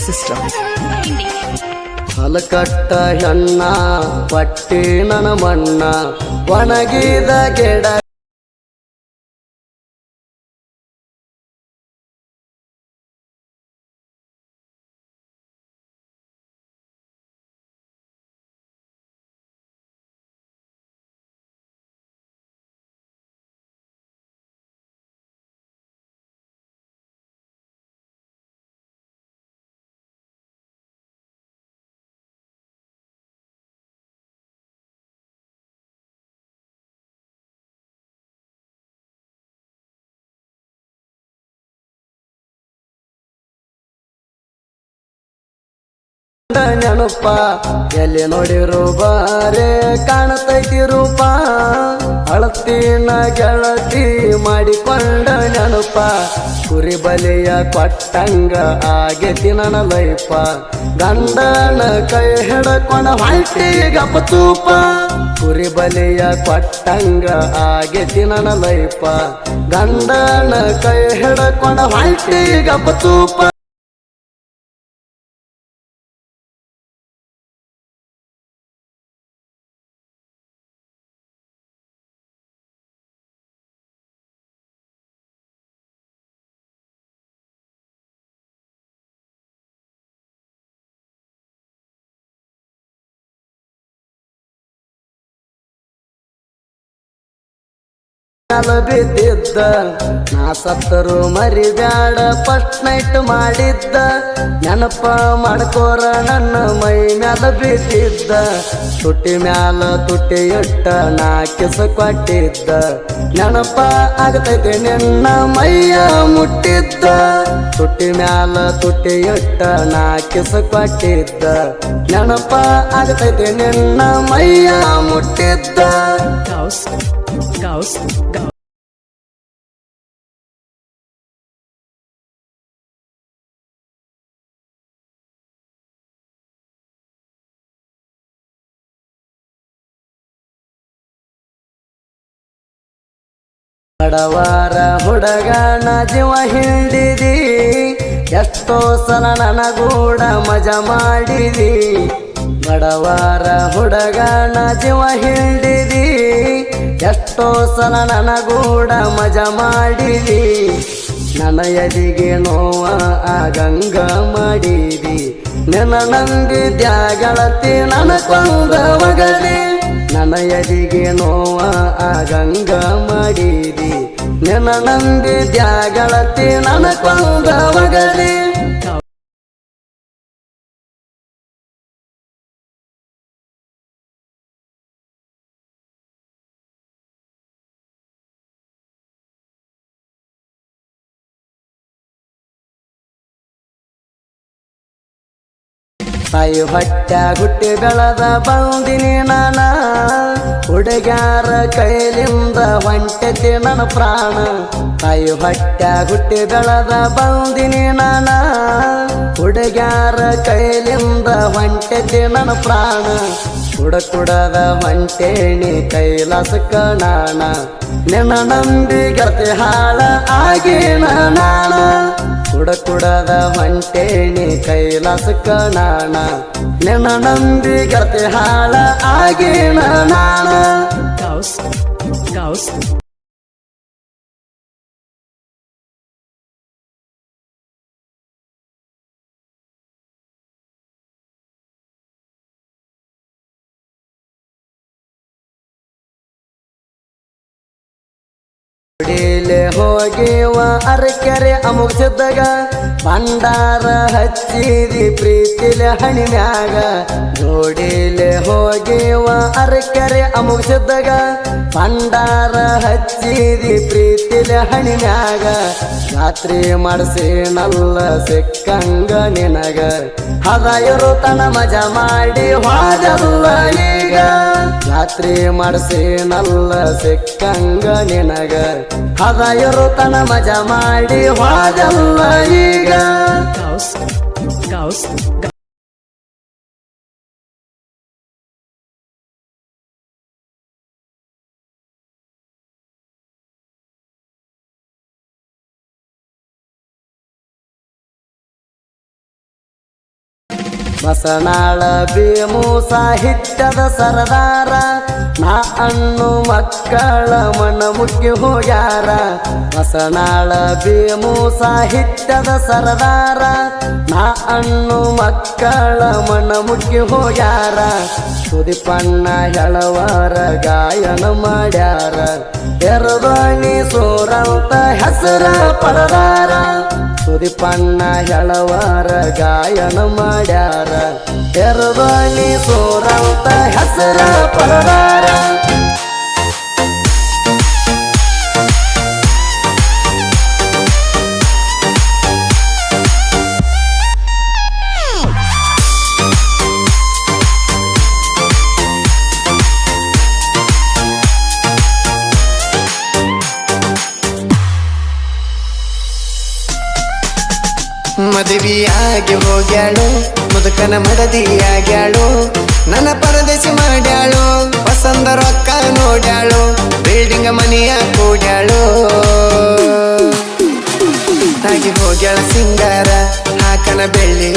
system. ಹಲಕಟ್ಟ ಹೆಣ್ಣ ಪಟ್ಟಿ ನನ್ನ ಮಣ್ಣ ಒಣಗಿದ ಗಿಡ ನೆನಪ ಎಲ್ಲಿ ನೋಡಿರು ಬಾರೆ ಕಾಣತೈತಿ ರೂಪ ಅಳತಿನ ಗೆಳತಿ ಮಾಡಿಕೊಂಡ ನೆನಪ ಕುರಿ ಬಲಿಯ ಕೊಟ್ಟಂಗ ಆಗೇತಿ ನನ್ನ ಲೈಫ ಗಂಡನ ಕೈ ಹಿಡ್ಕೊಂಡ ಹೊಂಟಿ ಗಪ್ಪ ತೂಪ ಕುರಿ ಬಲಿಯ ಕೊಟ್ಟಂಗ ಆಗೇತಿ ನನ್ನ ಲೈಫ ಗಂಡನ ಕೈ ಹಿಡ್ಕೊಂಡ ಹೊಂಟಿ ಗಪ್ಪ ತೂಪ ಬಿದ್ದಿದ್ದ ನಾ ಸತ್ತರು ಮರಿಬ್ಯಾಡ ಫಸ್ಟ್ ನೈಟ್ ಮಾಡಿದ್ದ ನೆನಪ ಮಾಡ್ಕೋರ ನನ್ನ ಮೈ ಮ್ಯಾಲ ಬಿದ್ದಿದ್ದ ತುಟಿ ಮ್ಯಾಲ ತುಟಿ ಇಟ್ಟ ನಾ ಕಿಸ ಕೊಟ್ಟಿದ್ದ ನೆನಪ ಆಗತೈತೆ ನಿನ್ನ ಮೈಯ ಮುಟ್ಟಿದ್ದ ತುಟಿ ಮ್ಯಾಲ ತುಟಿ ಇಟ್ಟ ನಾ ಕಿಸ ಕೊಟ್ಟಿದ್ದ ನೆನಪ ಆಗತೈತೆ ನಿನ್ನ ಮೈಯ ಮುಟ್ಟಿದ್ದ Gauss. ಬಡವಾರ ಹುಡುಗನ ಜೀವ ಹಿಂಡಿದಿ ಎಷ್ಟೋ ಸಲ ನನಗೂಡ ಮಜಾ ಮಾಡಿದಿ ಬಡವಾರ ಹುಡುಗನ ಜೀವ ಹಿಂಡಿದಿ ಎಷ್ಟೋ ಸಲ ನನಗೂಡ ಮಜಾ ಮಾಡಿದಿ ನನ್ನ ಎದಿಗೆ ನೋವ ಆಗಂಗ ಮಾಡಿದಿ ನಿನ್ನ ನಂಬಿದ್ಯಾಗಳತಿ ನನ್ನ ಕೊಂದ ಮಗನೇ ನನ್ನ ಎದಿಗೆ ನೋವ ಆಗಂಗ ಮಾಡಿದಿ ನಿನ್ನ ನಂಬಿದ್ಯಾಗಳತಿ ನನ್ನ ಕೊಂದ ಮಗನೇ ತಾಯಿ ಹೊಟ್ಟ ಹುಟ್ಟಿ ಬೆಳೆದ ಬಂದಿನಿ ನಾನ ಹುಡುಗ್ಯಾರ ಕೈಲಿಂದ ಹೊಂಟತಿ ನನ್ನ ಪ್ರಾಣ ತಾಯಿ ಹೊಟ್ಟ ಹುಟ್ಟಿ ಬೆಳೆದ ಬಂದಿನಿ ನಾನ ಹುಡುಗ್ಯಾರ ಕೈಲಿಂದ ಹೊಂಟತಿ ನನ್ನ ಪ್ರಾಣ ಕುಡದ ಹೊಂಟೇಣಿ ಕೈಲಾಸಕ್ಕ ನಾಣ ನಿನ್ನ ನಂಬಿ ಗತಿ ಹಾಳ ಆಗೇನ ನಾಣ ಕುಡದ ಹೊಂಟೇಣಿ ಕೈಲಾಸಕ್ಕ ನಾಣ ನಿನ್ನ ನಂಬಿ ಗತಿ ಹಾಳ ಆಗೇನ ನಾಣ Gauss. ಹೋಗಿವ ಅರಕೆರೆ ಅಮುಗ್ಸಿದ್ದಾಗ ಭಂಡಾರ ಹಚ್ಚಿದಿ ಪ್ರೀತಿಲೆ ಹಣಿಮ್ಯಾಗ ಜೋಡಿಲೆ ಹೋಗಿವ ಅರಕೆರೆ ಅಮುಗ್ಸಿದ್ದಾಗ ಭಂಡಾರ ಹಚ್ಚಿದಿ ಪ್ರೀತಿಲೆ ಹಣಿಮ್ಯಾಗ ರಾತ್ರಿ ಮಾಡಿಸಿನಲ್ಲ ಸಿಕ್ಕಂಗ ನಿನಗ ಹದಾಯರು ತನ ಮಜಾ ಮಾಡಿ ಹಾದಲ್ಲ ಈಗ ರಾತ್ರಿ ಮಾಡಿಸಿನಲ್ಲ ಸಿಕ್ಕಂಗ ನಿನಗ ಹದಾಯರು ತನ ಮಜಾ ಮಾಡಿ ಹಾದಲ್ಲ ಈಗ Gauss. ಬಸನಾಳ ಭೀಮು ಸಾಹಿತ್ಯದ ಸರದಾರ ನಾ ಅಣ್ಣು ಮಕ್ಕಳ ಮನ ಮುಕ್ಕಿ ಹೋಗ್ಯಾರ ಬಸನಾಳ ಭೀಮು ಸಾಹಿತ್ಯದ ಸರದಾರ ನಾ ಅಣ್ಣು ಮಕ್ಕಳ ಮನ ಮುಕ್ಕಿ ಹೋಗ್ಯಾರ ಸುದೀಪಣ್ಣ ಹೆಳವರ ಗಾಯನ ಮಾಡ್ಯಾರ ಎರದಾಣಿ ಸೋರಂತ ಹೆಸರ ಪರದಾರ ಸುದೀಪಣ್ಣ ಹೆಳವರ ಗಾಯನ ಮಾಡ್ಯಾರ ಎರದಾಣಿ ಸೋರಂತ ಹೆಸರ ಪರದಾರ ಮದುವೆಯಾಗಿ ಹೋಗ್ಯಾಳು ಮುದುಕನ ಮಡದಿಯಾಗ್ಯಾಳು ನನ್ನ ಪರದೇಶಿ ಮಾಡ್ಯಾಳು ಪಸಂದ ರೊಕ್ಕ ನೋಡ್ಯಾಳು ಬಿಲ್ಡಿಂಗ್ ಮನೆಯ ಕೂಡ್ಯಾಳು ಹಾಗೆ ಹೋಗ್ಯಾಳ ಸಿಂಗಾರ ಹಾಕನ ಬೆಳ್ಳಿ